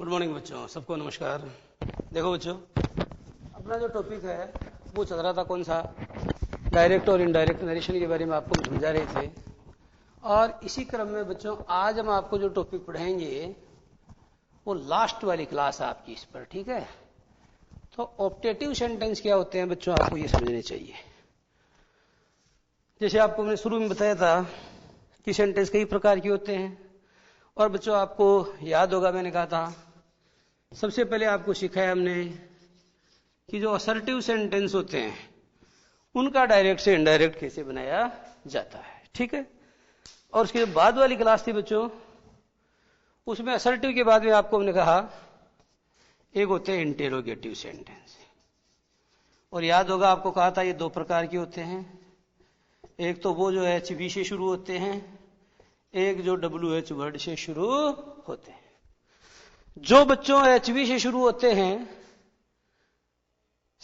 Good morning बच्चों, सबको नमस्कार। देखो बच्चों, अपना जो टॉपिक है वो चल रहा था कौन सा, डायरेक्ट और इनडायरेक्ट नरेशन के बारे में आपको समझा रहे थे। और इसी क्रम में बच्चों आज हम आपको जो टॉपिक पढ़ाएंगे वो लास्ट वाली क्लास है आपकी इस पर, ठीक है। तो ऑप्टेटिव सेंटेंस क्या होते हैं बच्चों, आपको ये समझने चाहिए। जैसे आपको मैंने शुरू में बताया था कि सेंटेंस कई प्रकार के होते हैं। और बच्चों आपको याद होगा मैंने कहा था सबसे पहले आपको सिखाया हमने कि जो असर्टिव सेंटेंस होते हैं उनका डायरेक्ट से इनडायरेक्ट कैसे बनाया जाता है, ठीक है। और उसके बाद वाली क्लास थी बच्चों, उसमें असर्टिव के बाद में आपको हमने कहा एक होते हैं इंटेरोगेटिव सेंटेंस। और याद होगा आपको कहा था ये दो प्रकार के होते हैं, एक तो वो जो HV से शुरू होते हैं, एक जो WH वर्ड से शुरू होते हैं। जो बच्चों HV से शुरू होते हैं,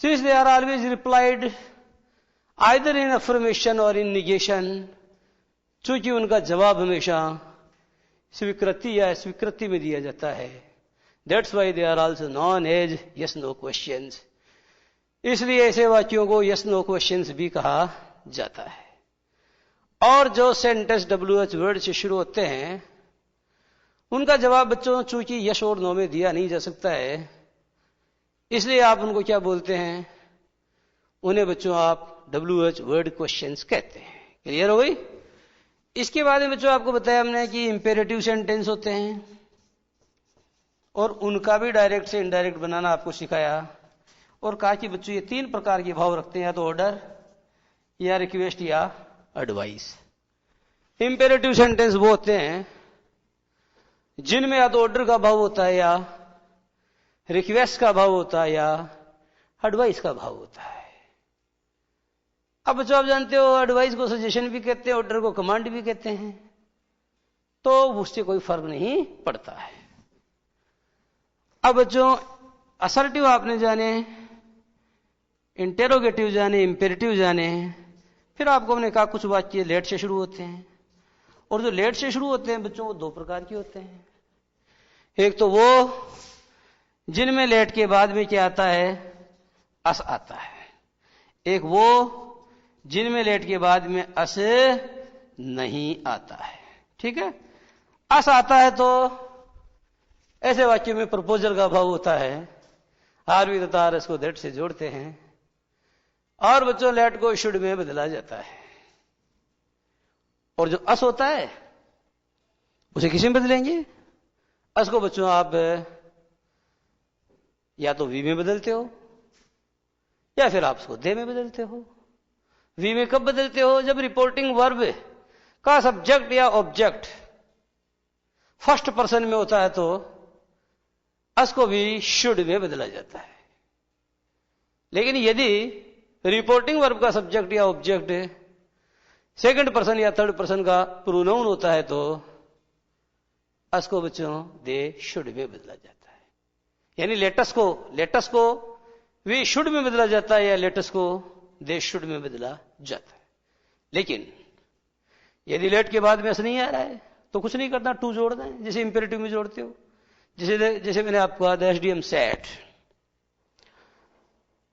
since they are always replied either in affirmation or in negation, चूंकि उनका जवाब हमेशा स्वीकृति या स्वीकृति में दिया जाता है, that's why they are also known as yes no questions। इसलिए ऐसे वाक्यों को yes no questions भी कहा जाता है। और जो सेंटेंस WH वर्ड से शुरू होते हैं उनका जवाब बच्चों चूंकि यस और नो में दिया नहीं जा सकता है, इसलिए आप उनको क्या बोलते हैं, उन्हें बच्चों आप WH वर्ड क्वेश्चंस कहते हैं। क्लियर हो गई। इसके बाद में बच्चों आपको बताया हमने कि इंपेरेटिव सेंटेंस होते हैं और उनका भी डायरेक्ट से इनडायरेक्ट बनाना आपको सिखाया। और कहा कि बच्चों ये तीन प्रकार के भाव रखते हैं, या तो ऑर्डर या रिक्वेस्ट या एडवाइस। इंपेरेटिव सेंटेंस वो होते हैं जिनमें या तो ऑर्डर का भाव होता है, या रिक्वेस्ट का भाव होता है, या एडवाइस का भाव होता है। अब बच्चों आप जानते हो एडवाइस को सजेशन भी कहते हैं, ऑर्डर को कमांड भी कहते हैं, तो उससे कोई फर्क नहीं पड़ता है। अब बच्चों असर्टिव आपने जाने, इंटेरोगेटिव जाने, इंपेरेटिव जाने, फिर आपको हमने कहा कुछ वाक्य लेट से शुरू होते हैं। और जो लेट से शुरू होते हैं बच्चों वो दो प्रकार के होते हैं, एक तो वो जिनमें लेट के बाद में क्या आता है, अस आता है। एक वो जिनमें लेट के बाद में अस नहीं आता है, ठीक है। अस आता है तो ऐसे वाक्य में प्रपोजल का भाव होता है, आर भी तथा अस को दैट से जोड़ते हैं। और बच्चों लेट को शुड में बदला जाता है। और जो अस होता है उसे किसी में बदलेंगे, अस को बच्चों आप या तो वी में बदलते हो या फिर आप उसको दे में बदलते हो। वी में कब बदलते हो, जब रिपोर्टिंग वर्ब का सब्जेक्ट या ऑब्जेक्ट फर्स्ट पर्सन में होता है तो अस को भी शुड में बदला जाता है। लेकिन यदि रिपोर्टिंग वर्ब का सब्जेक्ट या ऑब्जेक्ट सेकंड पर्सन या थर्ड पर्सन का प्रोनाउन होता है तो अस को बच्चों दे शुड में बदला जाता है। यानी लेटस को वी शुड में बदला जाता है, या लेटस को दे शुड में बदला जाता है। लेकिन यदि लेट के बाद में अस नहीं आ रहा है तो कुछ नहीं करना, टू जोड़ना है, जैसे इंपेरेटिव में जोड़ते हो। जैसे मैंने आपको कहा, the SDM said,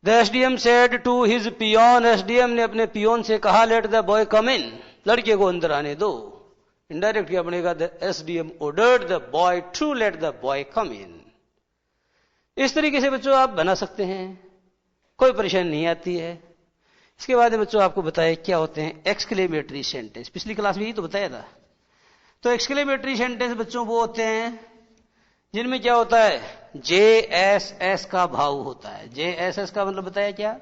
The SDM said to his peon, SDM ने अपने पियोन से कहा, let the boy come in, लड़के को अंदर आने दो। इनडायरेक्ट क्या बनेगा, the SDM ordered the boy to let the boy come in। इस तरीके से बच्चों आप बना सकते हैं, कोई परेशानी नहीं आती है। इसके बाद बच्चों आपको बताया क्या होते हैं एक्सक्लेमेटरी सेंटेंस। पिछली क्लास में ही तो बताया था। तो एक्सक्लेमेटरी सेंटेंस बच्चों वो होते हैं जिनमें क्या होता है, JSS का भाव होता है। JSS का मतलब बताया क्या,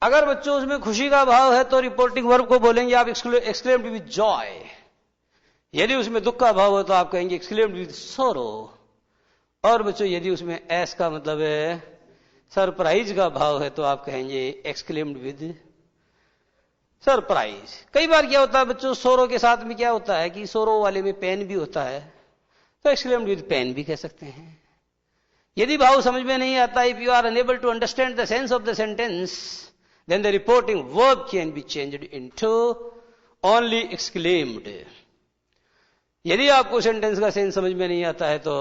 अगर बच्चों उसमें खुशी का भाव है तो रिपोर्टिंग वर्ब को बोलेंगे आप एक्सक्लेम्ड विद जॉय। यदि उसमें दुख का भाव हो तो आप कहेंगे एक्सक्लेम्ड विद सोरो। और बच्चों यदि उसमें एस का मतलब है सरप्राइज का भाव है तो आप कहेंगे एक्सक्लेम्ड विद सरप्राइज। कई बार क्या होता है बच्चों, सोरो के साथ में क्या होता है कि सोरो वाले में पेन भी होता है तो एक्सक्लेम्ड विद पेन भी कह सकते हैं। यदि भाव समझ में नहीं आता, if you are unable to understand the sense of the sentence, then the reporting verb can be changed into only exclaimed. यदि आपको सेंटेंस का सेंस समझ में नहीं आता है तो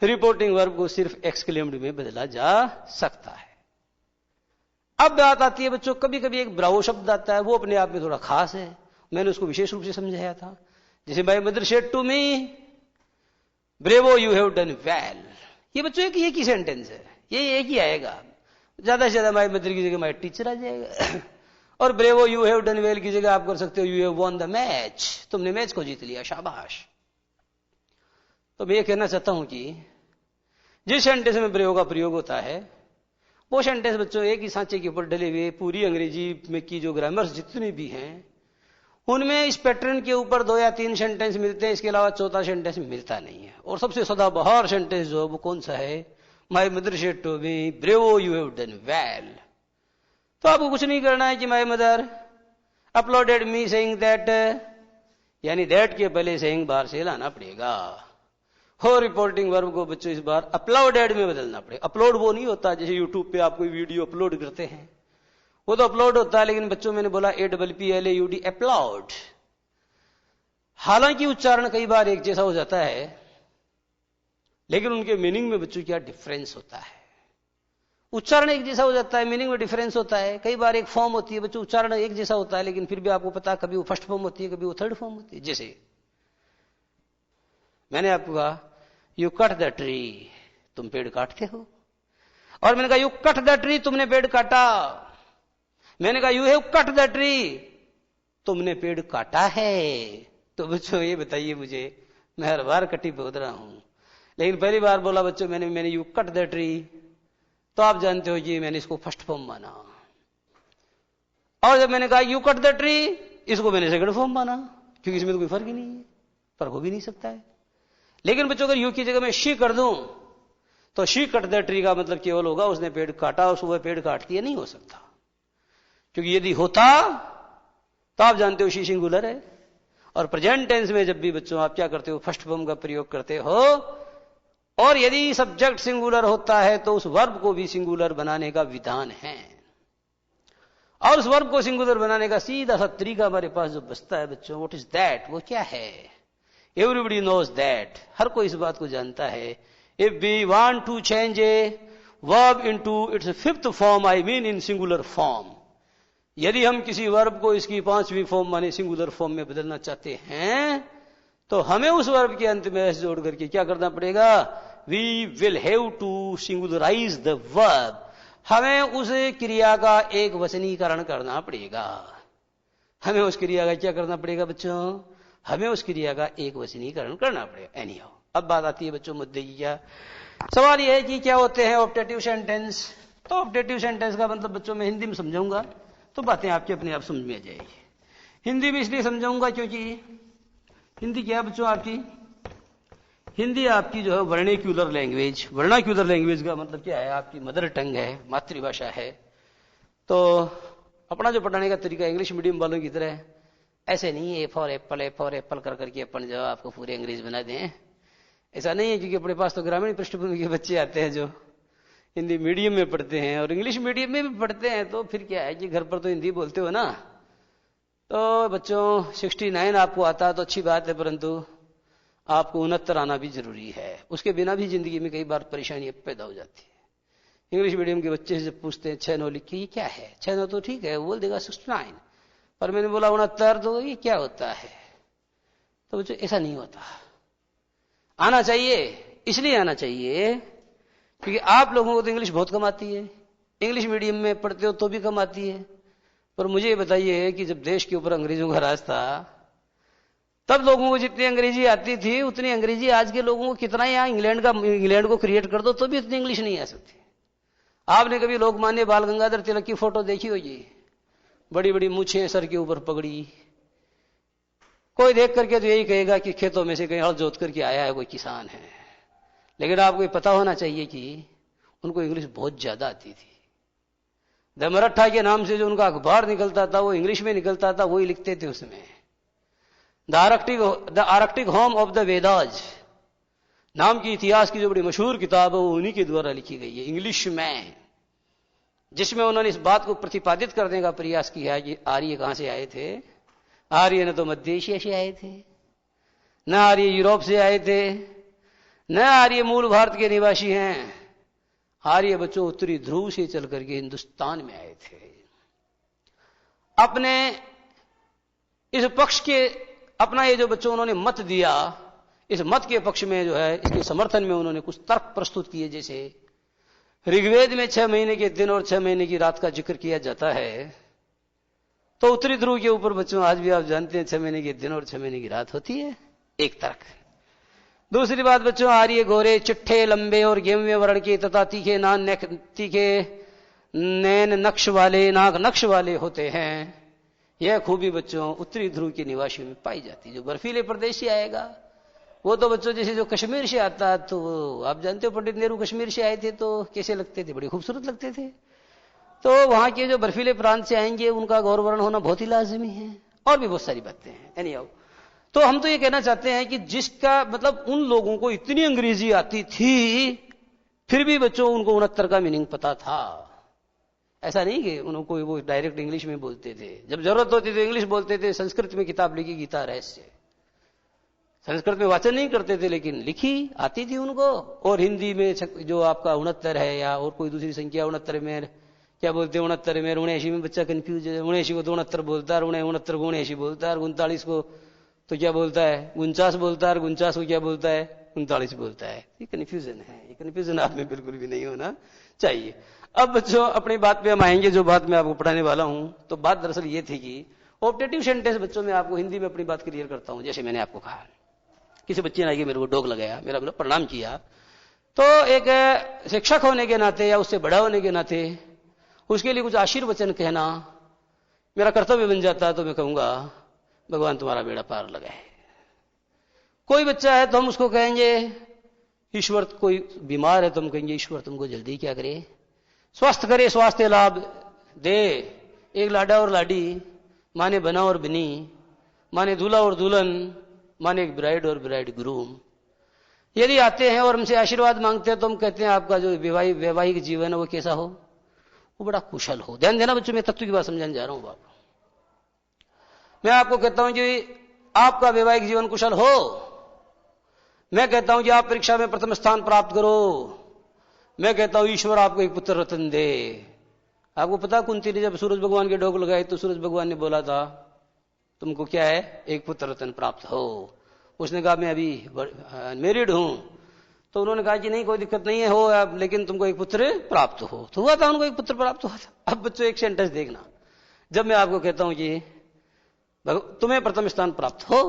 रिपोर्टिंग वर्ब को सिर्फ एक्सक्लेम्ड में बदला जा सकता है। अब बात आती है बच्चों, कभी कभी एक ब्रावो शब्द आता है, वो अपने आप में थोड़ा खास है, मैंने उसको विशेष रूप से समझाया था। जैसे my mother said to me bravo you have done well, ये बच्चों एक ही सेंटेंस है, ये एक ही आएगा, ज्यादा से ज्यादा माय मदर की जगह माय टीचर आ जाएगा। और bravo you have done well की जगह आप कर सकते हो you have won the match, तुमने मैच को जीत लिया, शाबाश। तो मैं ये कहना चाहता हूं कि जिस सेंटेंस में ब्रेवो का प्रयोग होता है वो सेंटेंस बच्चों एक ही सांचे के ऊपर डले हुए पूरी अंग्रेजी में की जो ग्रामर्स जितनी भी हैं उनमें इस पैटर्न के ऊपर 2 या 3 सेंटेंस मिलते हैं, इसके अलावा चौथा सेंटेंस मिलता नहीं है। और सबसे सदाबहार सेंटेंस जो वो कौन सा है, my mother said to me bravo you have done well. तो आपको कुछ नहीं करना है कि my mother applauded me saying that, यानी दैट के पहले सेइंग बाहर से लाना पड़ेगा। हो रिपोर्टिंग वर्ब को बच्चों इस बार अपलोडेड में बदलना पड़ेगा। अपलोड वो नहीं होता जैसे यूट्यूब पे आप कोई वीडियो अपलोड करते हैं, वो तो अपलोड होता है, लेकिन बच्चों मैंने बोला APPLAUD अपलोड। हालांकि उच्चारण कई बार एक जैसा हो जाता है, लेकिन उनके मीनिंग में बच्चों क्या डिफरेंस होता है। उच्चारण एक जैसा हो जाता है, मीनिंग में डिफरेंस होता है। कई बार एक फॉर्म होती है बच्चों, उच्चारण एक जैसा होता है, लेकिन फिर भी आपको पता कभी वो फर्स्ट फॉर्म होती है, कभी वो थर्ड फॉर्म होती है। जैसे मैंने आपको कहा यू कट द ट्री, तुम पेड़ काटते हो, और मैंने कहा यू कट द ट्री, तुमने पेड़ काटा। मैंने कहा you have cut the tree, तुमने पेड़ काटा है। तो बच्चों ये बताइए मुझे, मैं हर बार कटी बोल रहा हूं, लेकिन पहली बार बोला बच्चों मैंने यू कट द ट्री, तो आप जानते हो जी मैंने इसको फर्स्ट फॉर्म माना। और जब मैंने कहा यू कट द ट्री, इसको मैंने सेकंड फॉर्म माना, क्योंकि इसमें तो कोई फर्क ही नहीं है, फर्क हो भी नहीं सकता है। लेकिन बच्चों अगर यू की जगह मैं शी कर दूं तो शी कट द ट्री का मतलब केवल होगा उसने पेड़ काटा, और सुबह पेड़ काट दिया, नहीं हो सकता। क्योंकि यदि होता तो आप जानते हो शी सिंगुलर है, और प्रेजेंट टेंस में जब भी बच्चों आप क्या करते हो, फर्स्ट फॉर्म का प्रयोग करते हो, और यदि सब्जेक्ट सिंगुलर होता है तो उस वर्ब को भी सिंगुलर बनाने का विधान है। और उस वर्ब को सिंगुलर बनाने का सीधा सा तरीका हमारे पास जो बचता है बच्चों, व्हाट इज दैट, वो क्या है। एवरीबडी नोज दैट, हर कोई इस बात को जानता है। If we want to change a verb into its fifth form, I mean in singular form, यदि हम किसी वर्ब को इसकी 5वीं फॉर्म माने सिंगुलर फॉर्म में बदलना चाहते हैं तो हमें उस वर्ब के अंत में एस जोड़ करके क्या करना पड़ेगा, we will have to singularize the verb, हमें उस क्रिया का एक वचनीकरण करना पड़ेगा। हमें उस क्रिया का क्या करना पड़ेगा बच्चों, हमें उस क्रिया का एक वचनीकरण करना पड़ेगा। एनी हाउ, अब बात आती है बच्चों मुद्दे की। क्या सवाल यह है कि क्या होते हैं ऑप्टेटिव सेंटेंस। तो ऑप्टेटिव सेंटेंस का मतलब बच्चों मैं हिंदी में समझाऊंगा तो बातें आपके अपने आप समझ में आ जाएगी। हिंदी में इसलिए समझाऊंगा क्योंकि हिंदी क्या है बच्चों आपकी, हिंदी आपकी जो है वर्णैक्युलर लैंग्वेज। वर्णैक्युलर लैंग्वेज का मतलब क्या है, आपकी मदर टंग है, मातृभाषा है। तो अपना जो पढ़ाने का तरीका इंग्लिश मीडियम वालों की तरह ऐसे नहीं है, ए फॉर एप्पल कर करके अपन जो आपको पूरे अंग्रेज बना दें, ऐसा नहीं है। क्योंकि अपने पास तो ग्रामीण पृष्ठभूमि के बच्चे आते हैं जो हिंदी मीडियम में पढ़ते हैं और इंग्लिश मीडियम में भी पढ़ते हैं, तो फिर क्या है कि घर पर तो हिंदी बोलते हो ना। तो बच्चों 69 आपको आता तो अच्छी बात है, परंतु आपको 69 आना भी जरूरी है। उसके बिना भी जिंदगी में कई बार परेशानियां पैदा हो जाती है। इंग्लिश मीडियम के बच्चे से जब पूछते हैं 6 9 लिखिए, ये क्या है, 6 9 तो ठीक है, वो बोल देगा 69, पर मैंने बोला 69 तो ये क्या होता है। तो बच्चों ऐसा नहीं होता, आना चाहिए। इसलिए आना चाहिए क्योंकि आप लोगों को तो इंग्लिश बहुत कम आती है, इंग्लिश मीडियम में पढ़ते हो तो भी कम आती है। पर मुझे ये बताइए कि जब देश के ऊपर अंग्रेजों का राज था तब लोगों को जितनी अंग्रेजी आती थी उतनी अंग्रेजी आज के लोगों को कितना यहाँ इंग्लैंड को क्रिएट कर दो तो भी इतनी इंग्लिश नहीं आ सकती। आपने कभी लोकमान्य बाल गंगाधर तिलक की फोटो देखी होगी, बड़ी बड़ी मूछें, सर के ऊपर पगड़ी। कोई देख करके तो यही कहेगा कि खेतों में से कहीं हल जोत करके आया है, कोई किसान है। लेकिन आपको ये पता होना चाहिए कि उनको इंग्लिश बहुत ज्यादा आती थी। द मराठा के नाम से जो उनका अखबार निकलता था वो इंग्लिश में निकलता था, वही लिखते थे उसमें। The Arctic home of the Vedas नाम की इतिहास की जो बड़ी मशहूर किताब है वो उन्हीं के द्वारा लिखी गई है इंग्लिश में, जिसमें उन्होंने इस बात को प्रतिपादित करने का प्रयास किया कि आर्य कहां से आए थे। आर्य न तो मध्य एशिया से आए थे, न आर्य यूरोप से आए थे, न आर्य मूल भारत के निवासी हैं, आर्य बच्चों उत्तरी ध्रुव से चल करके हिंदुस्तान में आए थे। अपने इस पक्ष के अपना ये जो बच्चों उन्होंने मत दिया, इस मत के पक्ष में जो है इसके समर्थन में उन्होंने कुछ तर्क प्रस्तुत किए। जैसे ऋग्वेद में 6 महीने के दिन और 6 महीने की रात का जिक्र किया जाता है, तो उत्तरी ध्रुव के ऊपर बच्चों आज भी आप जानते हैं 6 महीने के दिन और 6 महीने की रात होती है, एक तर्क। दूसरी बात बच्चों, आर्य गोरे चिट्ठे लंबे और गेंवे वर्ण के तथा तीखे नैन नक्श वाले नाक नक्श वाले होते हैं। यह खूबी बच्चों उत्तरी ध्रुव के निवासियों में पाई जाती है। जो बर्फीले प्रदेश से आएगा वो तो बच्चों जैसे जो कश्मीर से आता है, तो आप जानते हो पंडित नेहरू कश्मीर से आए थे तो कैसे लगते थे, बड़े खूबसूरत लगते थे। तो वहां के जो बर्फीले प्रांत से आएंगे उनका गौरवर्ण होना बहुत ही लाजमी है, और भी बहुत सारी बातें हैं। एनीहाउ, तो हम तो ये कहना चाहते हैं कि जिसका मतलब उन लोगों को इतनी अंग्रेजी आती थी फिर भी बच्चों उनको 69 का मीनिंग पता था। ऐसा नहीं कि उनको वो डायरेक्ट इंग्लिश में बोलते थे, जब जरूरत होती तो इंग्लिश बोलते थे। संस्कृत में किताब लिखी गीता रहस्य, संस्कृत में वाचन नहीं करते थे लेकिन लिखी आती थी उनको। और हिंदी में जो आपका 69 है या और कोई दूसरी संख्या 69 में क्या बोलते हैं, 69 में 79 में बच्चा कंफ्यूज है। 79 को 69 बोलता है, 69 को 79 बोलता है, 39 को तो क्या बोलता है 49 बोलता है, 49 को क्या बोलता है 39 बोलता है। ये कन्फ्यूजन है, ये कन्फ्यूजन आप में बिल्कुल भी नहीं होना चाहिए। अब बच्चों अपनी बात पे हम आएंगे, जो बात मैं आपको पढ़ाने वाला हूं। तो बात दरअसल ये थी कि ऑप्टेटिव सेंटेंस बच्चों में आपको हिंदी में अपनी बात क्लियर करता हूं। जैसे मैंने आपको कहा किसी बच्चे ने आगे मेरे को डोक लगाया, मेरा मतलब प्रणाम किया, तो एक शिक्षक होने के नाते या उससे बड़ा होने के नाते उसके लिए कुछ आशीर्वचन कहना मेरा कर्तव्य बन जाता है। तो मैं कहूंगा भगवान तुम्हारा बेड़ा पार लगाए। कोई बच्चा है तो हम उसको कहेंगे ईश्वर, कोई बीमार है तो हम कहेंगे ईश्वर तुमको जल्दी क्या करे, स्वस्थ करे, स्वास्थ्य लाभ दे। एक लाडा और लाडी, माने बना और बनी, माने दूल्हा और दुल्हन, माने एक ब्राइड और ब्राइड ग्रूम यदि आते हैं और हमसे आशीर्वाद मांगते हैं तो हम कहते हैं आपका जो वैवाहिक जीवन है वो कैसा हो, वो बड़ा कुशल हो। ध्यान देना बच्चों, मैं तत्व की बात समझाने जा रहा हूं। बाप मैं आपको कहता हूं कि आपका वैवाहिक जीवन कुशल हो। मैं कहता हूं कि आप परीक्षा में प्रथम स्थान प्राप्त करो। मैं कहता हूं ईश्वर आपको एक पुत्र रत्न दे। आपको पता कुंती ने जब सूरज भगवान के डोक लगाई तो सूरज भगवान ने बोला था तुमको क्या है, एक पुत्र रत्न प्राप्त हो। उसने कहा मैं अभी मैरिड हूं। तो उन्होंने कहा कि नहीं कोई दिक्कत नहीं है हो आप, लेकिन तुमको एक पुत्र प्राप्त हो। तो हुआ था, उनको एक पुत्र प्राप्त हुआ था। अब बच्चों एक सेंटेंस देखना, जब मैं आपको कहता हूं कि तुम्हें प्रथम स्थान प्राप्त हो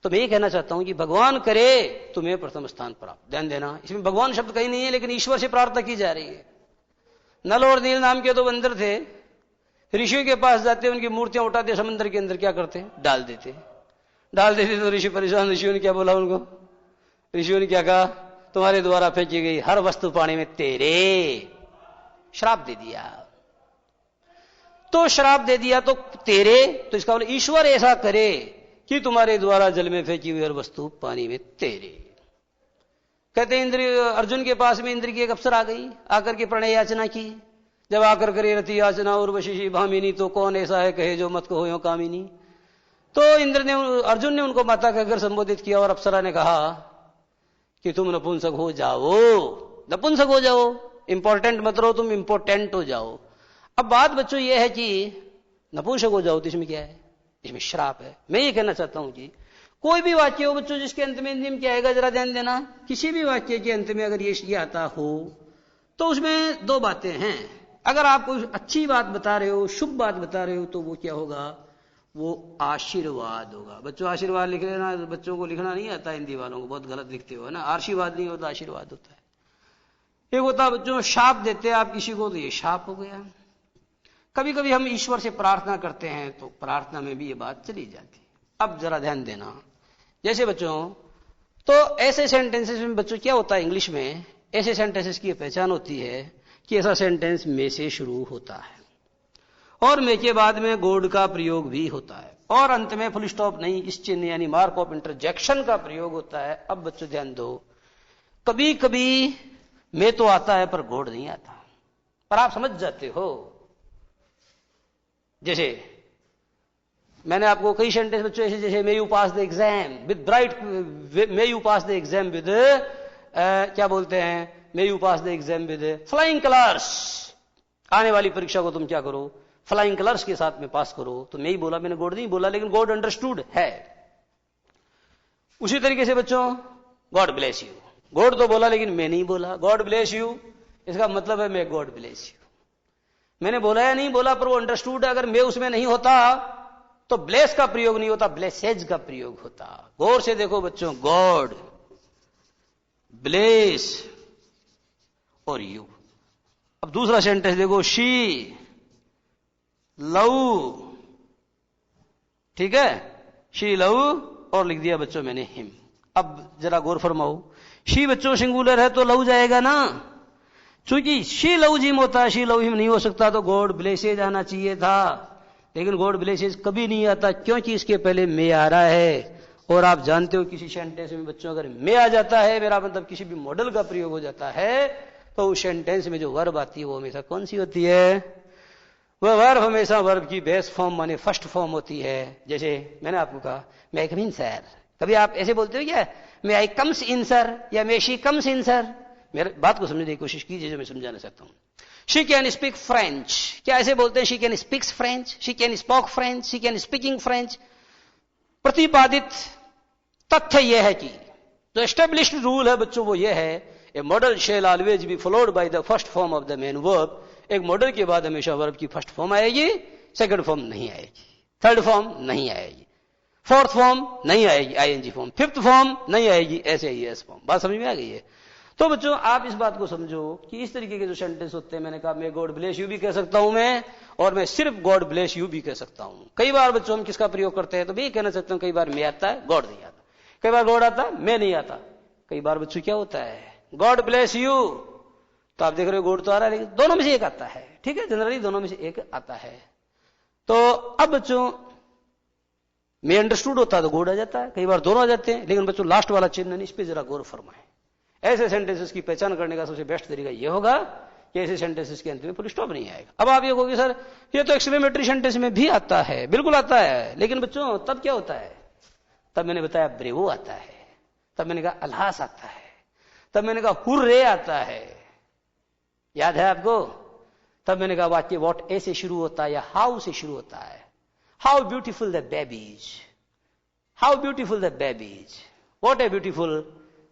तो मैं ये कहना चाहता हूं कि भगवान करे तुम्हें प्रथम स्थान प्राप्त। ध्यान देना, इसमें भगवान शब्द कहीं नहीं है लेकिन ईश्वर से प्रार्थना की जा रही है। नल और नील नाम के 2 बंदर थे, ऋषियों के पास जाते, उनकी मूर्तियां उठाते, समंदर के अंदर क्या करते, डाल देते तो ऋषि परेशान। ऋषियों ने क्या बोला उनको, ऋषियों ने क्या कहा, तुम्हारे द्वारा फेंकी गई हर वस्तु पानी में तेरे, श्राप दे दिया। तो श्राप दे दिया तो तेरे, तो इसका मतलब ईश्वर ऐसा करे कि तुम्हारे द्वारा जल में फेंकी हुई हर वस्तु पानी में तेरे। कहते इंद्र, अर्जुन के पास में इंद्र की एक अप्सरा आ गई, आकर के प्रणय याचना की। जब आकर करे रति याचना और वशिषी भामिनी, तो कौन ऐसा है कहे जो मत कहो यो कामिनी। तो इंद्र ने, अर्जुन ने उनको माता कहकर संबोधित किया और अप्सरा ने कहा कि तुम नपुंसक हो जाओ, नपुंसक हो जाओ, इंपॉर्टेंट मत रहो, तुम इंपॉर्टेंट हो जाओ। अब बात बच्चों ये है कि नपुंसक हो जाओ तो इसमें क्या है, इसमें श्राप है। मैं ये कहना चाहता हूं कि कोई भी वाक्य हो बच्चों जिसके अंत में नियम क्या आएगा, जरा ध्यान देना। किसी भी वाक्य के अंत में अगर ये आता हो तो उसमें 2 बातें हैं। अगर आप कोई अच्छी बात बता रहे हो, शुभ बात बता रहे हो, तो वो क्या होगा, वो आशीर्वाद होगा। बच्चों आशीर्वाद लिख लेना, बच्चों को लिखना नहीं आता, हिंदी वालों को बहुत गलत लिखते हो ना। आशीर्वाद नहीं होता, आशीर्वाद होता है। एक होता बच्चों शाप देते आप किसी को, तो ये शाप हो गया। कभी कभी हम ईश्वर से प्रार्थना करते हैं तो प्रार्थना में भी ये बात चली जाती है। अब जरा ध्यान देना, जैसे बच्चों तो ऐसे सेंटेंसेस में बच्चों क्या होता है, इंग्लिश में ऐसे सेंटेंसेस की पहचान होती है कि ऐसा सेंटेंस में से शुरू होता है और में के बाद में गॉड का प्रयोग भी होता है और अंत में फुल स्टॉप नहीं, इस चिन्ह यानी मार्क ऑफ इंटरजेक्शन का प्रयोग होता है। अब बच्चों ध्यान दो, कभी कभी में तो आता है पर गॉड नहीं आता, पर आप समझ जाते हो। जैसे मैंने आपको कई सेंटेंस बच्चों ऐसे जैसे may you pass the exam with bright, may you pass the exam with क्या बोलते हैं, may you pass the exam with flying colours, आने वाली परीक्षा को तुम क्या करो, फ्लाइंग कलर्स के साथ में पास करो। तो मैं ही बोला, मैंने गॉड नहीं बोला, लेकिन गॉड अंडरस्टूड है। उसी तरीके से बच्चों गॉड ब्लेस यू, गॉड तो बोला लेकिन मैं नहीं बोला, गॉड ब्लेस यू इसका मतलब है मैं गॉड ब्लेस यू, मैंने बोला या नहीं बोला पर वो अंडरस्टूड है। अगर मैं उसमें नहीं होता तो ब्लेस का प्रयोग नहीं होता, ब्लेसेज का प्रयोग होता। गौर से देखो बच्चों, गॉड ब्लेस और यू। अब दूसरा सेंटेंस देखो, शी लव, ठीक है, शी लव और लिख दिया बच्चों मैंने हिम। अब जरा गौर फरमाओ, शी बच्चों सिंगुलर है तो लव जाएगा ना, चूंकि शी लव हिम होता है, शी लव हिम नहीं हो सकता, तो गॉड ब्लेसेज आना चाहिए था, लेकिन गॉड ब्लेसेज कभी नहीं आता क्योंकि इसके पहले मे आ रहा है। और आप जानते हो किसी सेंटेंस में बच्चों अगर मे आ जाता है, मेरा मतलब किसी भी मॉडल का प्रयोग हो जाता है, तो उस सेंटेंस में जो वर्ब आती है वो हमेशा कौन सी होती है, वह वर्ब हमेशा वर्ब की बेस फॉर्म माने फर्स्ट फॉर्म होती है। जैसे मैंने आपको कहा मे आई कम इन सर, कभी आप ऐसे बोलते हो क्या, मे आई कम्स इन सर या मे शी कम्स इन सर, मेरे बात को समझने की कोशिश कीजिए जो मैं समझाना चाहता हूं। शी कैन स्पीक फ्रेंच, क्या ऐसे बोलते हैं she can speaks French, she can spoke French, she can speaking French. प्रतिपादित तथ्य यह है कि जो एस्टेब्लिश्ड रूल है बच्चों वो ये है, a modal shall always be followed by the first form of the main verb. एक मॉडल के बाद हमेशा वर्ब की फर्स्ट फॉर्म आएगी, सेकंड फॉर्म नहीं आएगी, थर्ड फॉर्म नहीं आएगी, फोर्थ फॉर्म नहीं आएगी आईएनजी फॉर्म, फिफ्थ फॉर्म नहीं आएगी ऐसे ही एस फॉर्म। बात समझ में आ गई है? तो बच्चों आप इस बात को समझो कि इस तरीके के जो सेंटेंस होते हैं, मैंने कहा मैं गॉड ब्लेस यू भी कह सकता हूं मैं, और मैं सिर्फ गॉड ब्लेस यू भी कह सकता हूं। कई बार बच्चों हम किसका प्रयोग करते हैं, तो मैं कहना चाहता हूं कई बार मैं आता है गॉड नहीं आता, कई बार गॉड आता है मैं नहीं आता। कई बार बच्चों क्या होता है गॉड ब्लेस यू, तो आप देख रहे हो गॉड तो आ रहा है, लेकिन दोनों में से एक आता है, ठीक है, जनरली दोनों में से एक आता है। तो अब बच्चों मैं अंडरस्टूड होता है तो गॉड आ जाता है, कई बार दोनों आ जाते हैं, लेकिन बच्चों लास्ट वाला चिन्ह नहीं, इस पर जरा गौर फरमाएं। ऐसे सेंटेंसेस की पहचान करने का सबसे बेस्ट तरीका यह होगा कि ऐसे सेंटेंसेस के अंत में फुल स्टॉप नहीं आएगा। अब आप ये कहोगे सर ये तो एक्सक्लेमेटरी सेंटेंस में भी आता है, बिल्कुल आता है, लेकिन बच्चों तब क्या होता है, तब मैंने बताया ब्रेवो आता है, तब मैंने कहा अल्हास आता है, तब मैंने कहा हुर्रे आता है, याद है आपको? तब मैंने कहा वाक्य व्हाट ए से शुरू होता है या हाउ से शुरू होता है, how beautiful the babies, how beautiful the babies, what a beautiful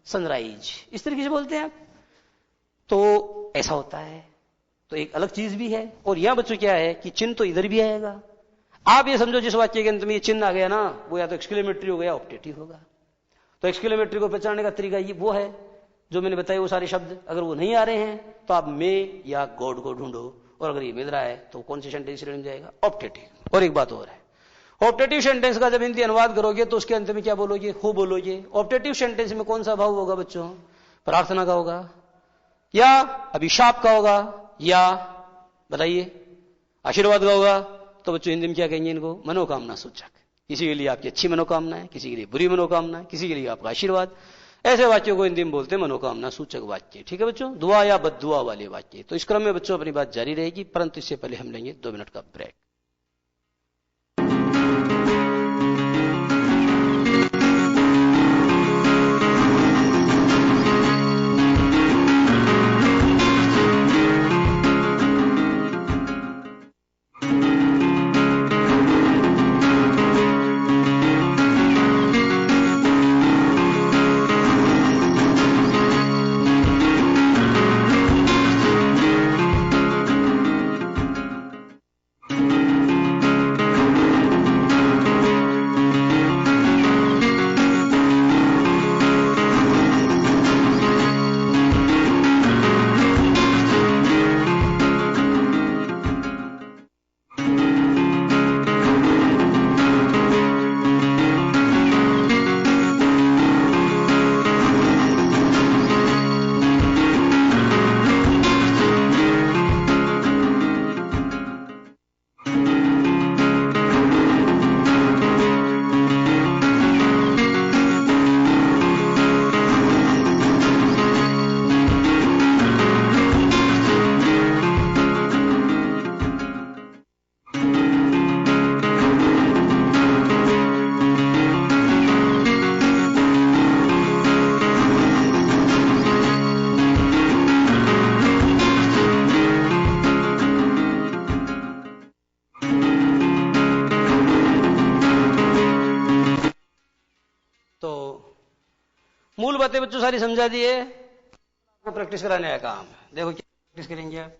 sunrise, इस तरीके से बोलते हैं आप। तो ऐसा होता है, तो एक अलग चीज भी है। और यहां बच्चों क्या है कि चिन्ह तो इधर भी आएगा। आप ये समझो जिस वाक्य के अंत में ये चिन्ह आ गया ना, वो या तो एक्सक्लेमेटरी हो गया ऑप्टेटिव होगा। तो एक्सक्लेमेटरी को पहचानने का तरीका ये वो है जो मैंने बताया, वो सारे शब्द अगर वो नहीं आ रहे हैं तो आप मे या गॉड को ढूंढो, और अगर ये मिल रहा है तो कौन से सेंटेंस श्रेणी में जाएगा, ऑप्टेटिव। और एक बात और है, ऑप्टेटिव सेंटेंस का जब हिंदी अनुवाद करोगे तो उसके अंत में क्या बोलोगे, हु बोलोगे। ऑप्टेटिव सेंटेंस में कौन सा भाव होगा बच्चों, प्रार्थना का होगा या अभिशाप का होगा या बताइए आशीर्वाद का होगा। तो बच्चों हिंदी में क्या कहेंगे इनको, मनोकामना सूचक। किसी के लिए आपकी अच्छी मनोकामना है, किसी के लिए बुरी मनोकामना है, किसी के लिए आपका आशीर्वाद। ऐसे वाक्यों को हिंदी में बोलते हैं मनोकामना सूचक वाक्य, ठीक है बच्चों, दुआ या बद्दुआ वाले वाक्य। तो इस क्रम में बच्चों अपनी बात जारी रहेगी, परंतु इससे पहले हम लेंगे 2 मिनट का ब्रेक। बातें बच्चों सारी समझा दिए, आपको प्रैक्टिस कराने का काम है। देखो क्या प्रैक्टिस करेंगे आप।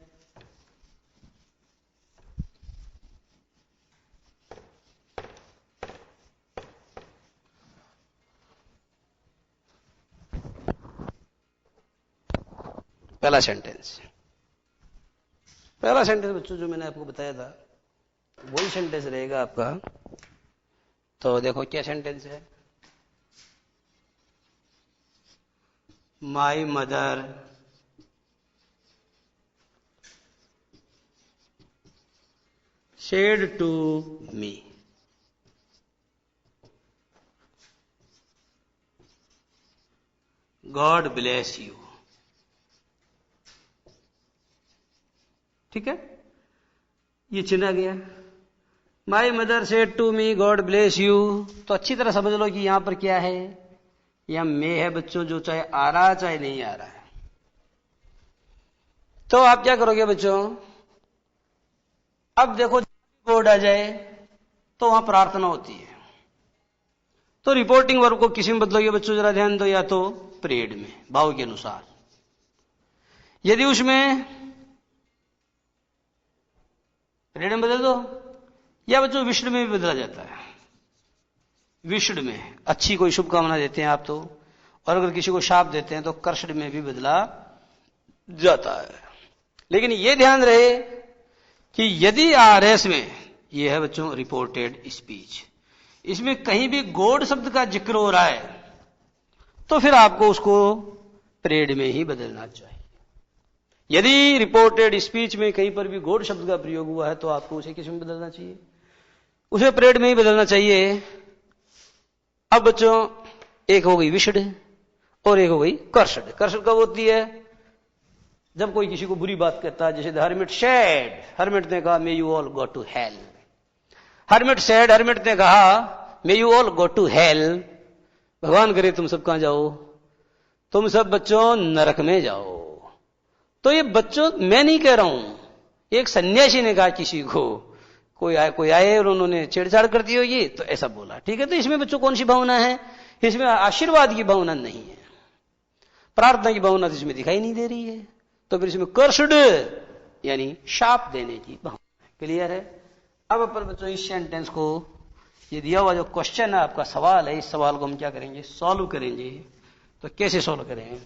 पहला सेंटेंस बच्चों जो मैंने आपको बताया था वही सेंटेंस रहेगा आपका। तो देखो क्या सेंटेंस है। My mother said to me, God bless you। ठीक है, ये चिन्ह गया। My mother said to me God bless you. तो अच्छी तरह समझ लो कि यहां पर क्या है, यहां मे है बच्चों, जो चाहे आ रहा है चाहे नहीं आ रहा है। तो आप क्या करोगे बच्चों, अब देखो बोर्ड आ जाए तो वहां प्रार्थना होती है, तो रिपोर्टिंग वर्ब को किसी में बदलोगे बच्चों, जरा ध्यान दो, या तो प्रेड में भाव के अनुसार, यदि उसमें प्रेड में बदल दो, या बच्चों विष्ड में भी बदला जाता है। विष्ड में अच्छी कोई शुभकामना देते हैं आप तो, और अगर किसी को शाप देते हैं तो कर्षड में भी बदला जाता है। लेकिन यह ध्यान रहे कि यदि आरएस में यह है बच्चों रिपोर्टेड स्पीच, इसमें कहीं भी गॉड शब्द का जिक्र हो रहा है तो फिर आपको उसको प्रेड में ही बदलना चाहिए। यदि रिपोर्टेड स्पीच में कहीं पर भी गॉड शब्द का प्रयोग हुआ है तो आपको उसे किस में बदलना चाहिए, उसे प्रेड में ही बदलना चाहिए। अब बच्चों एक हो गई विष्ड और एक हो गई कर्षड। कर्षड कब होती है, जब कोई किसी को बुरी बात कहता है, जैसे हर्मिट सेड, हर्मिट ने कहा may you all go to hell. Hermit said, hermit ने कहा may you all go to hell, भगवान करे तुम सब कहां जाओ, तुम सब बच्चों नरक में जाओ। तो ये बच्चों मैं नहीं कह रहा हूं, एक सन्यासी ने कहा किसी को, कोई आए और उन्होंने छेड़छाड़ कर दी होगी तो ऐसा बोला, ठीक है। तो इसमें बच्चों कौन सी भावना है, इसमें आशीर्वाद की भावना नहीं है, प्रार्थना की भावना इसमें दिखाई नहीं दे रही है। तो फिर इसमें कर्षड यानी शाप देने की भावना है। क्लियर है। अब अपन बच्चों इस सेंटेंस को, ये दिया हुआ जो क्वेश्चन है आपका सवाल है, इस सवाल को हम क्या करेंगे, सॉल्व करेंगे। तो कैसे सॉल्व करें,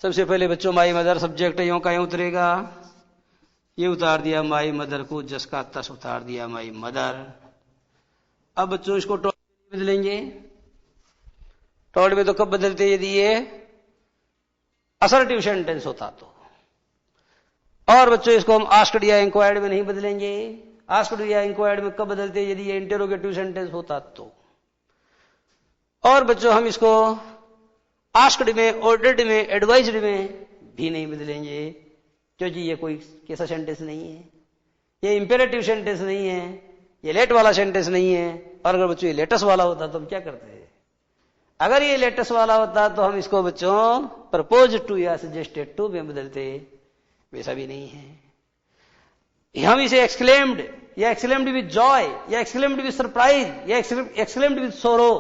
सबसे पहले बच्चों माई मदर सब्जेक्ट है, यूं का यूं उतरेगा, ये उतार दिया माई मदर को, जस का तस उतार दिया माई मदर। अब बच्चों इसको टॉड में बदलेंगे, टॉड में तो कब बदलते, यदि ये असर्टिव सेंटेंस होता तो। और बच्चों इसको हम आस्क्ड या इंक्वायर्ड में नहीं बदलेंगे। आस्क्ड या इंक्वायर्ड में कब बदलते, यदि ये इंटेरोगेटिव सेंटेंस होता तो। और बच्चों हम इसको आस्क्ड में, ऑर्डर्ड में, एडवाइज्ड में भी नहीं बदलेंगे, क्योंकि ये कोई कैसा सेंटेंस नहीं है, ये इंपेरेटिव सेंटेंस नहीं है, ये लेट वाला सेंटेंस नहीं है। और अगर बच्चों ये लेटस वाला होता तो हम क्या करते हैं, अगर ये लेटस वाला होता तो हम इसको बच्चों प्रपोज टू या सजेस्टेड टू में बदलते, वैसा भी नहीं है। हम इसे एक्सक्लेम्ड या एक्सक्लेम्ड विद जॉय या एक्सक्लेम्ड विद सरप्राइज या एक्सक्लेम्ड विद सोरो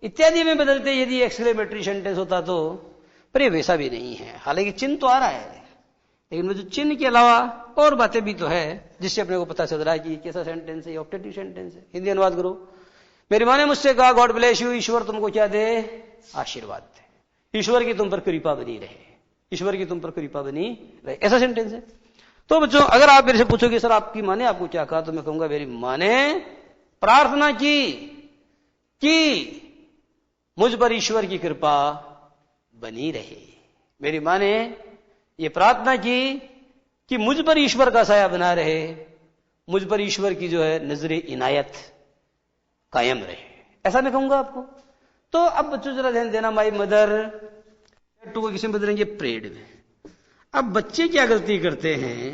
इत्यादि में बदलते यदि एक्सक्लेमेटरी सेंटेंस होता तो, पर ये वैसा भी नहीं है। हालांकि चिन्ह तो आ रहा है, लेकिन जो चिन्ह के अलावा और बातें भी तो है जिससे अपने को पता चल रहा है कि कैसा सेंटेंस है, ऑप्टेटिव सेंटेंस है। हिंदी अनुवाद करो। मेरी माँ ने मुझसे कहा गॉड ब्लेस यू, ईश्वर तुमको क्या दे, आशीर्वाद दे, ईश्वर की तुम पर कृपा बनी रहे, ईश्वर की तुम पर कृपा बनी रहे, ऐसा सेंटेंस है। तो बच्चों अगर आप मेरे से पूछोगे सर आपकी माँ ने आपको क्या कहा, तो मैं कहूंगा मेरी माँ ने प्रार्थना की कि मुझ पर ईश्वर की कृपा बनी रहे। मेरी माँ ने यह प्रार्थना की कि मुझ पर ईश्वर का साया बना रहे, मुझ पर ईश्वर की जो है नजरे इनायत कायम रहे, ऐसा मैं कहूंगा आपको। तो अब बच्चों जरा ध्यान देना, माई मदर टू को किसी में बदलेंगे, प्रेड में। अब बच्चे क्या गलती करते हैं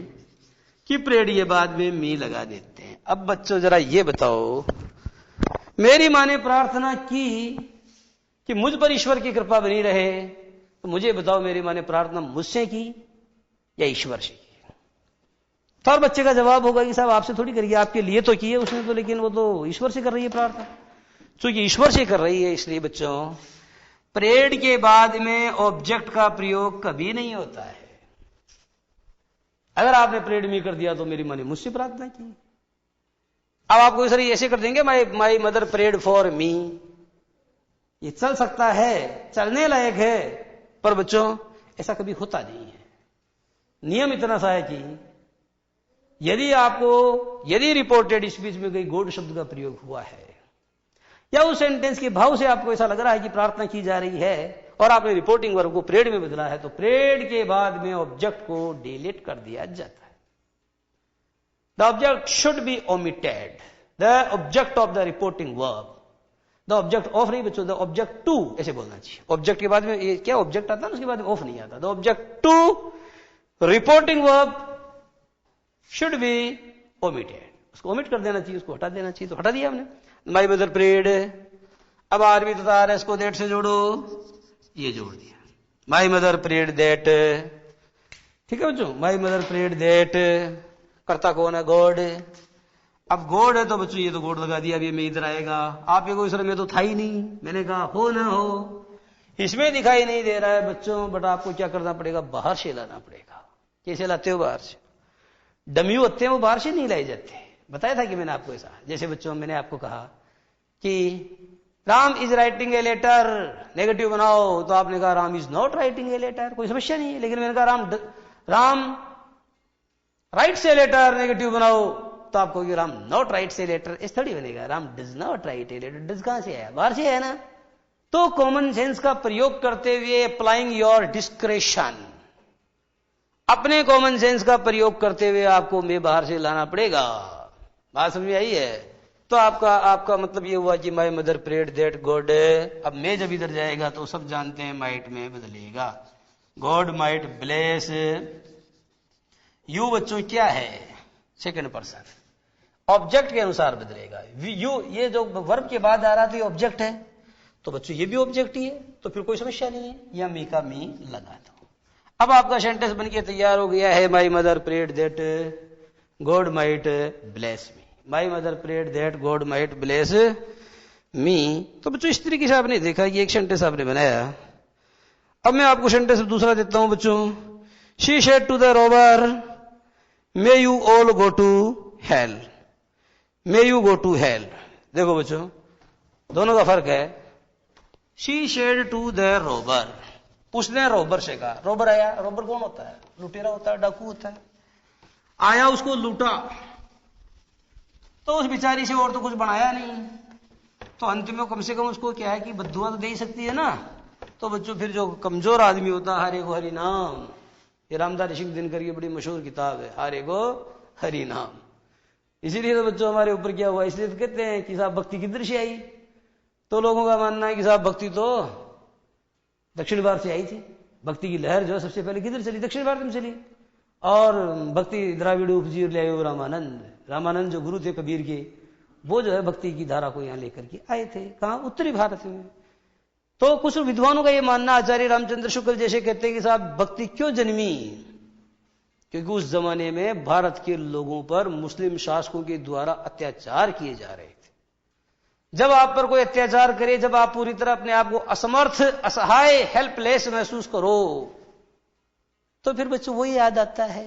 कि प्रेड ये बाद में मी लगा देते हैं। अब बच्चों जरा ये बताओ, मेरी माँ ने प्रार्थना की कि मुझ पर ईश्वर की कृपा बनी रहे, तो मुझे बताओ मेरी माँ ने प्रार्थना मुझसे की या ईश्वर से की। तो और बच्चे का जवाब होगा कि साहब आपसे थोड़ी करिए, आपके लिए तो की है उसने तो, लेकिन वो तो ईश्वर से कर रही है प्रार्थना। क्योंकि ईश्वर से कर रही है इसलिए बच्चों प्रेड के बाद में ऑब्जेक्ट का प्रयोग कभी नहीं होता है। अगर आपने प्रेड में कर दिया तो मेरी माँ ने मुझसे प्रार्थना की। अब आप कोई सर ऐसे कर देंगे, my mother prayed for me, ये चल सकता है, चलने लायक है, पर बच्चों ऐसा कभी होता नहीं है। नियम इतना सा है कि यदि रिपोर्टेड स्पीच में कोई गॉड शब्द का प्रयोग हुआ है या उस सेंटेंस के भाव से आपको ऐसा लग रहा है कि प्रार्थना की जा रही है और आपने रिपोर्टिंग वर्ब को प्रेड में बदला है, तो प्रेड के बाद में ऑब्जेक्ट को डिलीट कर दिया जाता है। The object should be omitted, the object of the reporting verb, the object of नहीं बच्चों, द ऑब्जेक्ट टू ऐसे बोलना चाहिए। ऑब्जेक्ट के बाद में ये क्या ऑब्जेक्ट आता है, उसके बाद में ऑफ नहीं आता। The object to reporting verb should be omitted, उसको ओमिट कर देना चाहिए, उसको हटा देना चाहिए, तो हटा दिया हमने। माई मदर प्रेड, अब आरबी तथा आरएस को दैट से जोड़ो, ये जोड़ दिया। माई मदर प्रेड दैट, ठीक है बच्चों, माई मदर प्रेड दैट, कर्ता कौन है, गॉड। अब गॉड है तो बच्चों ये तो गॉड लगा दिया, अभी मैं इधर आएगा, आप ये कोई सर में तो था ही नहीं, मैंने कहा हो ना हो, इसमें दिखाई नहीं दे रहा है बच्चों, बट आपको क्या करना पड़ेगा, बाहर से लाना पड़ेगा। कैसे लाते हो, बाहर से। डमी होते हैं वो बाहर से नहीं लाए जाते, बताया था कि मैंने आपको ऐसा। जैसे बच्चों मैंने आपको कहा कि Ram is writing a letter, negative बनाओ, तो आपने कहा Ram is not writing a letter, कोई समस्या नहीं है। लेकिन मैंने कहा Ram writes a letter, negative बनाओ, तो आपको कि Ram not writes a letter, इस थोड़ी बनेगा। Ram does not write a letter, does कहां से आया, बाहर से आया ना। तो कॉमन सेंस का प्रयोग करते हुए अप्लाइंग योर डिस्क्रेशन, अपने कॉमन सेंस का प्रयोग करते हुए आपको मैं बाहर से लाना पड़ेगा। बात समझ में आई है। तो आपका मतलब ये हुआ कि my mother prayed that God, अब मैं जब इधर जाएगा तो सब जानते हैं माइट में बदलेगा, गॉड माइट ब्लेस यू। बच्चों क्या है, सेकंड पर्सन, ऑब्जेक्ट के अनुसार बदलेगा। यू ये जो वर्ब के बाद आ रहा था ये ऑब्जेक्ट है, तो बच्चों ये भी ऑब्जेक्ट ही है, तो फिर कोई समस्या नहीं है, या मी का मी लगा दो। अब आपका सेंटेंस बनके तैयार हो गया है, my mother prayed that God might bless me, my mother prayed that God might bless me. तो बच्चों इस तरीके से आपने देखा कि एक सेंटेंस आपने बनाया। अब मैं आपको सेंटेंस दूसरा देता हूं बच्चों। She said to the robber may you all go to hell, may you go to hell. देखो बच्चों दोनों का फर्क है। She said to the robber, उसने रॉबर से कहा, रॉबर आया, रॉबर कौन होता है, लुटेरा होता है, डाकू होता है, आया उसको लूटा, तो उस बेचारी से और तो कुछ बनाया नहीं, तो अंत में कम से कम उसको क्या है कि बद्दुआ तो दे ही सकती है ना। तो बच्चों फिर जो कमजोर आदमी होता है, हरे को हरि नाम, ये रामदास ऋषि दिनकर की बड़ी मशहूर किताब है, हरे को हरि नाम। इसीलिए तो बच्चों हमारे ऊपर क्या हुआ, इसलिए तो कहते हैं कि साहब भक्ति किधर से आई, तो लोगों का मानना है कि साहब भक्ति तो दक्षिण भारत से आई थी। भक्ति की लहर जो सबसे पहले किधर चली, दक्षिण भारत में चली, और भक्ति द्राविड़ उपजी ले आए रामानंद, रामानंद जो गुरु थे कबीर के, वो जो है भक्ति की धारा को यहां लेकर के आए थे, कहां, उत्तरी भारत में। तो कुछ विद्वानों का यह मानना, आचार्य रामचंद्र शुक्ल जैसे कहते हैं कि साहब भक्ति क्यों जन्मी, क्योंकि उस जमाने में भारत के लोगों पर मुस्लिम शासकों के द्वारा अत्याचार किए जा रहे थे। जब आप पर कोई अत्याचार करे, जब आप पूरी तरह अपने आप को असमर्थ, असहाय, हेल्पलेस महसूस करो, तो फिर बच्चों वही याद आता है।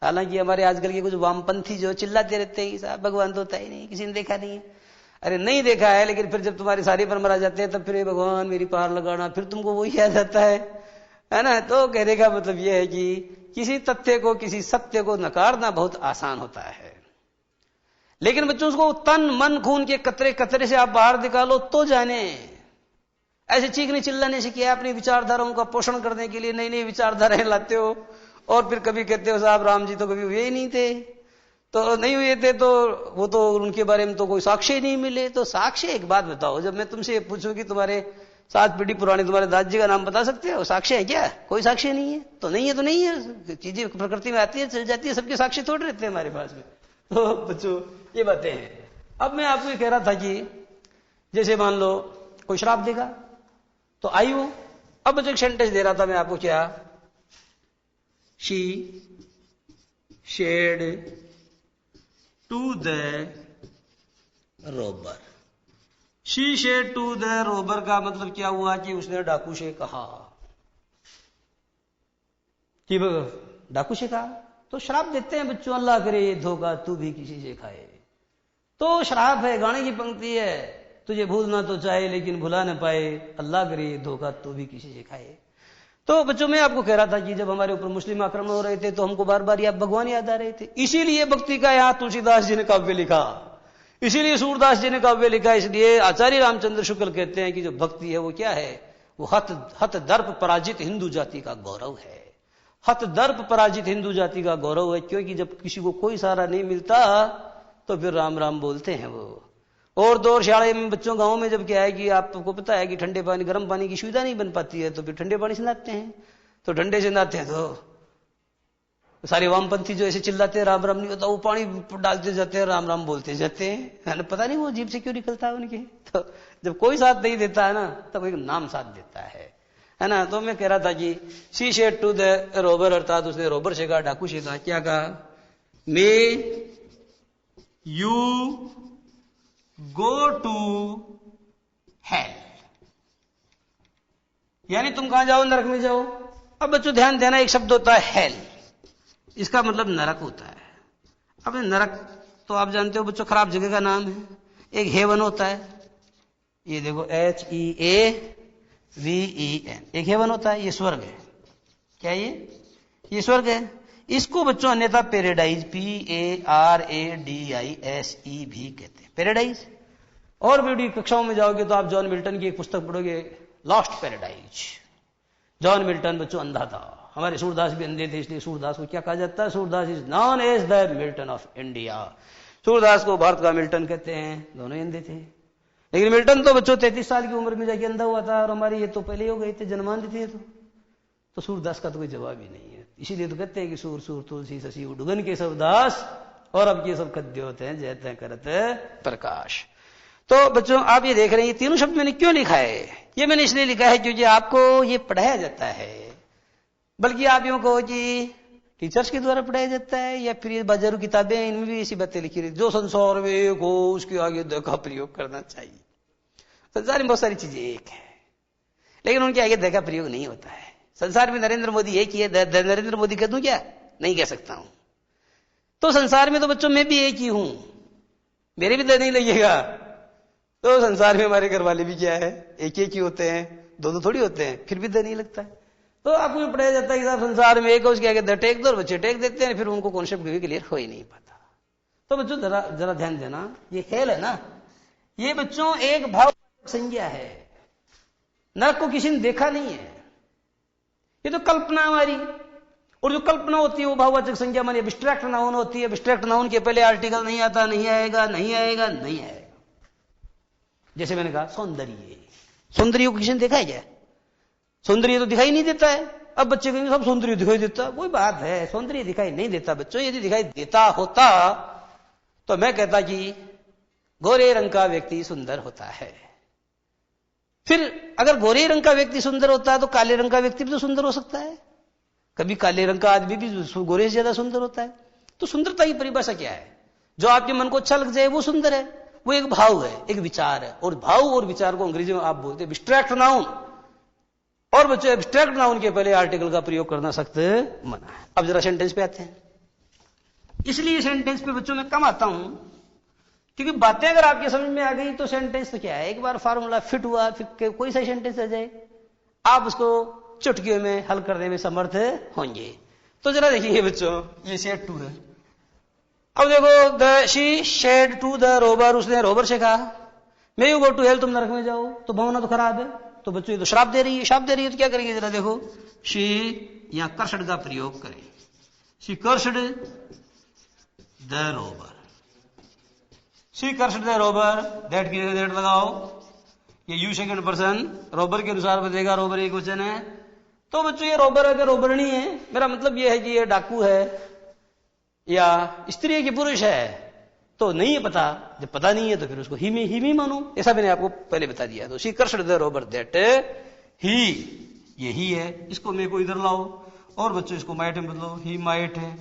हालांकि हमारे आजकल के कुछ वामपंथी जो चिल्लाते रहते हैं कि साहब भगवान तो होता ही नहीं, किसी ने देखा नहीं है। अरे नहीं देखा है, लेकिन फिर जब तुम्हारे सारे पर मरा जाते हैं तब फिर भगवान मेरी पार लगाना, फिर तुमको वही याद आता है ना। तो कहने का मतलब यह है कि किसी तथ्य को, किसी सत्य को नकारना बहुत आसान होता है, लेकिन बच्चों उसको तन मन खून के कतरे कतरे से आप बाहर निकालो तो जाने। ऐसे चीखने चिल्लाने से क्या, अपनी विचारधाराओं का पोषण करने के लिए नई नई विचारधाराएं लाते हो, और फिर कभी कहते हो साहब राम जी तो कभी हुए ही नहीं थे, तो नहीं हुए थे तो वो तो उनके बारे में तो कोई साक्ष्य ही नहीं मिले। तो साक्ष्य, एक बात बताओ, जब मैं तुमसे पूछूं कि तुम्हारे 7 पीढ़ी पुराने तुम्हारे दादा जी का नाम बता सकते हो, साक्ष्य है क्या, कोई साक्ष्य नहीं है, तो नहीं है तो नहीं है, चीजें प्रकृति में आती है चल जाती है, सबके साक्ष्य थोड़े रहते हैं हमारे पास में। तो बच्चों ये बातें हैं। अब मैं आपको ये कह रहा था कि जैसे मान लो कोई श्राप देगा तो आई वो, अब बच्चों एक सेंटेंस दे रहा था मैं आपको, क्या, she said to the robber, she said to the robber का मतलब क्या हुआ कि उसने डाकू से कहा कि डाकू से कहा। तो श्राप देते हैं बच्चों, अल्लाह करे ये धोखा तू भी किसी से खाए। तो श्राप है, गाने की पंक्ति है, तुझे भूलना तो चाहे लेकिन भुला न पाए, अल्लाह करे ये धोखा तू भी किसी से खाए। तो बच्चों मैं आपको कह रहा था कि जब हमारे ऊपर मुस्लिम आक्रमण हो रहे थे तो हमको बार बार आप भगवान याद आ रहे थे, इसीलिए भक्ति का यहाँ तुलसीदास जी ने काव्य लिखा, इसीलिए सूरदास जी ने काव्य लिखा। इसलिए आचार्य रामचंद्र शुक्ल कहते हैं कि जो भक्ति है वो क्या है, वो हत दर्प पराजित हिंदू जाति का गौरव है। हत दर्प पराजित हिंदू जाति का गौरव है, क्योंकि जब किसी को कोई सहारा नहीं मिलता तो फिर राम राम बोलते हैं वो। और दौर शाले में बच्चों गांव में जब क्या है कि आपको पता है कि ठंडे पानी गर्म पानी की सुविधा नहीं बन पाती है, तो फिर ठंडे पानी से नहाते हैं। तो ठंडे से नहाते हैं तो सारे वामपंथी जो ऐसे चिल्लाते हैं राम राम नहीं होता, वो पानी डालते जाते हैं, राम राम बोलते जाते हैं। पता नहीं वो जीभ से क्यों निकलता है उनके। तो जब कोई साथ नहीं देता है ना, तब एक नाम साथ देता है ना। तो मैं कह रहा था कि she said to the robber, अर्थात उसने रोबर से कहा, डाकू से कहा, क्या कहा, may you go to hell, यानी तुम कहां जाओ, नरक में जाओ। अब बच्चों ध्यान देना, एक शब्द होता है हेल, इसका मतलब नरक होता है। अब नरक तो आप जानते हो बच्चों खराब जगह का नाम है। एक हेवन होता है, ये देखो HEAVEN, एक हेवन होता है, ये स्वर्ग है। क्या ये स्वर्ग है। इसको बच्चों अन्यथा पैराडाइज PARADISE भी कहते हैं, पैराडाइज। और बड़ी कक्षाओं में जाओगे तो आप जॉन मिल्टन की एक पुस्तक पढ़ोगे, लॉस्ट पैराडाइज। जॉन मिल्टन बच्चों अंधा था, हमारे सूरदास भी अंधे थे, इसलिए सूरदास को क्या कहा जाता है, Surdas is known as the Milton of India. Surdas को भारत का मिल्टन कहते हैं, दोनों ही अंधे थे। लेकिन मिल्टन तो बच्चों 33 साल की उम्र में जाके अंधा हुआ था, और हमारे ये तो पहले ही हो गए थे, जन्मांध थे। तो सूरदास का तो कोई जवाब ही नहीं है। इसीलिए तो कहते हैं कि सूर सूर तुलसी शशि उडुगन के सब दास, और अब ये सब खद्य होते हैं जयते करते प्रकाश। तो बच्चों आप ये देख रहे हैं, ये तीनों शब्द मैंने क्यों लिखा है, ये मैंने इसलिए लिखा है क्योंकि आपको ये पढ़ाया जाता है। बल्कि आप यूं कहो कि टीचर्स के द्वारा पढ़ाया जाता है, या फिर बाजारू किताबें, इनमें भी ऐसी बातें लिखी रही, जो संसार में एक हो उसके आगे द का प्रयोग करना चाहिए। संसार में बहुत सारी चीजें एक है, लेकिन उनके आगे द का प्रयोग नहीं होता है। संसार में नरेंद्र मोदी एक ही है, नरेंद्र मोदी कह दूं क्या, नहीं कह सकता हूं। तो संसार में तो बच्चों मैं भी एक ही हूं, मेरे भी द नहीं लगेगा। तो संसार में हमारे घर वाले भी क्या है, एक ही होते हैं, दो थोड़ी होते हैं, फिर भी द नहीं लगता है। तो आपको पढ़ाया जाता है कि साहब संसार में एक है, उसके आगे द टेक दो, और बच्चे टेक देते हैं, फिर उनको कॉन्सेप्ट भी क्लियर हो ही नहीं पाता। तो बच्चों जरा ध्यान देना, ये हेल है ना, ये बच्चों एक भाव संज्ञा है। नरक को किसी ने देखा नहीं है, ये तो कल्पना हमारी। और जो कल्पना होती है वो भाववाचक संज्ञा मानी एब्स्ट्रैक्ट नाउन होती है। एब्स्ट्रैक्ट नाउन के पहले आर्टिकल नहीं आता, नहीं आएगा, नहीं आएगा, नहीं आएगा। जैसे मैंने कहा सौंदर्य, सौंदर्य को किसी ने देखा है क्या, सौंदर्य तो दिखाई नहीं देता है। अब बच्चे कहेंगे सब सौंदर्य दिखाई देता है, कोई बात है, सौंदर्य दिखाई नहीं देता बच्चों। यदि दिखाई देता होता तो मैं कहता कि गोरे रंग का व्यक्ति सुंदर होता है। फिर अगर गोरे रंग का व्यक्ति सुंदर होता है तो काले रंग का व्यक्ति भी तो सुंदर हो सकता है। कभी काले रंग का आदमी भी गोरे से ज्यादा सुंदर होता है। तो सुंदरता की परिभाषा क्या है, जो आपके मन को अच्छा लग जाए वो सुंदर है। वो एक भाव है, एक विचार है, और भाव और विचार को अंग्रेजी में आप बोलते हैं एब्स्ट्रैक्ट नाउन। और बच्चों एब्स्ट्रैक्ट नाउन के पहले आर्टिकल का प्रयोग करना सख्त मना है। अब जरा सेंटेंस पे आते हैं। इसलिए सेंटेंस पे बच्चों में कम आता हूं, क्योंकि बातें अगर आपके समझ में आ गई तो सेंटेंस तो क्या है, एक बार फार्मूला फिट हुआ, फिर कोई सा सेंटेंस आ जाए आप उसको चुटकियों में हल करने में समर्थ होंगे। तो जरा देखिए बच्चों, ये सेड टू है। अब देखो, the she said to the robber, उसने रोबर से कहा may you go to hell, तुम नरक में जाओ। तो भावना तो खराब है, तो बच्चों ये तो श्राप दे रही है, श्राप दे रही है। तो क्या करेंगे जरा देखो, शी यहां कर्षड का प्रयोग करें, she cursed the robber, she cursed the robber. That की दैट लगाओ, ये यू सेकंड पर्सन रोबर के अनुसार बचेगा, रोबर एक वचन है। तो बच्चों ये रोबर है कि रोबरणी है, मेरा मतलब ये है कि ये डाकू है या स्त्री है कि पुरुष है, तो नहीं है पता। जब पता नहीं है तो फिर उसको ही मानो, ऐसा मैंने आपको पहले बता दिया। तो she cursed the robber, that ही, यही है। इसको मैं को इधर लाओ, और बच्चों इसको माइट में बदलो, ही माइट है।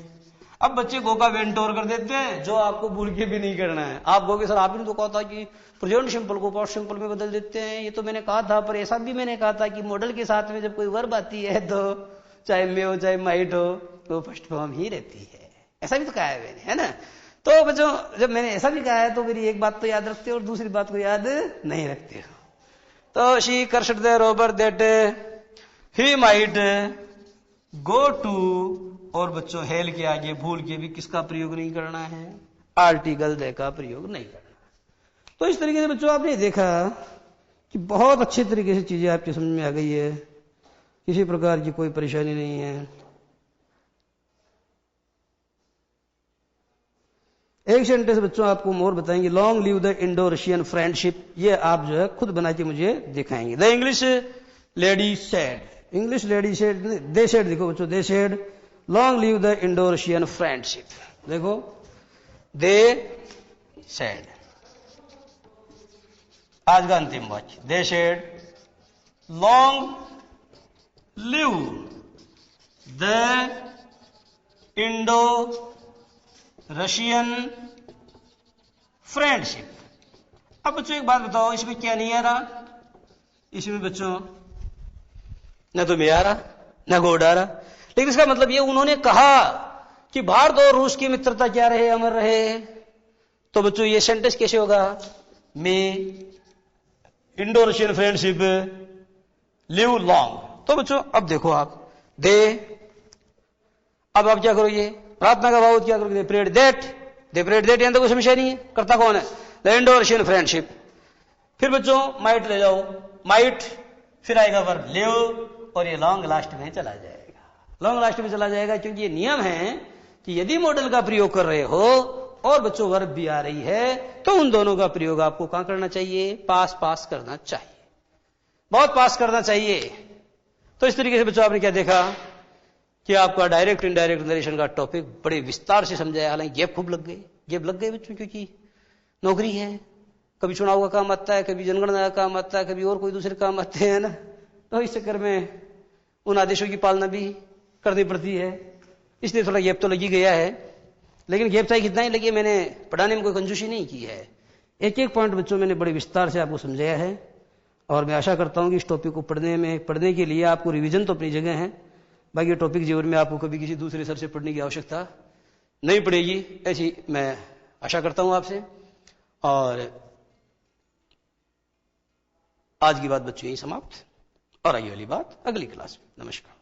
अब बच्चे गो का वेंटोर कर देते हैं, जो आपको भूल के भी नहीं करना है। आप कहोगे सर आपने तो कहा था कि प्रेजेंट सिंपल को पास्ट सिंपल में बदल देते हैं, ये तो मैंने कहा था, पर ऐसा भी मैंने कहा था कि मॉडल के साथ में जब कोई वर्ब आती है तो चाहे मे हो चाहे माइट हो तो फर्स्ट फॉर्म ही रहती है। ऐसा भी तो कहा है मैंने, है ना। तो बच्चों जब मैंने ऐसा भी कहा है तो मेरी एक बात तो याद रखते हो और दूसरी बात को याद नहीं रखते हो। तो she cursed the robber that he might go to, और बच्चों हेल के आगे भूल के भी किसका प्रयोग नहीं करना है, आर्टिकल दे का प्रयोग नहीं करना। तो इस तरीके से बच्चों आपने देखा कि बहुत अच्छे तरीके से चीजें आपकी समझ में आ गई है, किसी प्रकार की कोई परेशानी नहीं है। एक सेंटेंस बच्चों आपको मोर बताएंगे, long live the Indo Russian friendship, ये आप जो है खुद बना के मुझे दिखाएंगे। The English lady said, English lady said, they said, देखो बच्चों they said long live the Indo Russian friendship, देखो दे सेड, आज का अंतिम वाक्य, they said long live the Indo Russian friendship. अब बच्चों एक बात बताओ, इसमें क्या नहीं आ रहा, इसमें बच्चों न तो मैं आ रहा न गोड आ रहा, लेकिन इसका मतलब ये उन्होंने कहा कि भारत और रूस की मित्रता क्या रहे, अमर रहे। तो बच्चों ये सेंटेंस कैसे होगा, may Indo Russian friendship live long. तो बच्चों अब देखो आप दे, अब आप क्या करोगे, प्रार्थना का भाव क्या करोगे, prayed that, they prayed that, यहां तो कोई समस्या नहीं है, करता कौन है, द इंडो रशियन फ्रेंडशिप। फिर बच्चों माइट ले जाओ, माइट, फिर आएगा वर्ब लिव, और ये लॉन्ग लास्ट में चला जाएगा, लॉन्ग लास्ट में चला जाएगा, क्योंकि ये नियम है कि यदि मॉडल का प्रयोग कर रहे हो और बच्चों वर्ब भी आ रही है तो उन दोनों का प्रयोग आपको कहां करना चाहिए, पास पास करना चाहिए, बहुत पास करना चाहिए। तो इस तरीके से बच्चों आपने क्या देखा कि आपका डायरेक्ट इनडायरेक्ट नरेशन का टॉपिक बड़े विस्तार से समझाया। हालांकि गैप खूब लग गए, गैप लग गए बच्चों, क्योंकि नौकरी है, कभी चुनाव का काम आता है, कभी जनगणना का काम आता है, कभी और कोई दूसरे काम आते हैं ना, तो इस चक्कर में उन आदेशों की पालना भी करनी पड़ती है, इसलिए थोड़ा गैप तो लगी गया है। लेकिन गैप चाहे कितना ही लगे, मैंने पढ़ाने में कोई कंजूसी नहीं की है, एक एक पॉइंट बच्चों मैंने बड़े विस्तार से आपको समझाया है। और मैं आशा करता हूं कि इस टॉपिक को पढ़ने के लिए आपको रिवीजन तो अपनी जगह है, बाकी टॉपिक जीवन में आपको कभी किसी दूसरे सर से पढ़ने की आवश्यकता नहीं पड़ेगी, ऐसी मैं आशा करता हूं आपसे। और आज की बात बच्चों यही समाप्त, और आगे वाली बात अगली क्लास में। नमस्कार।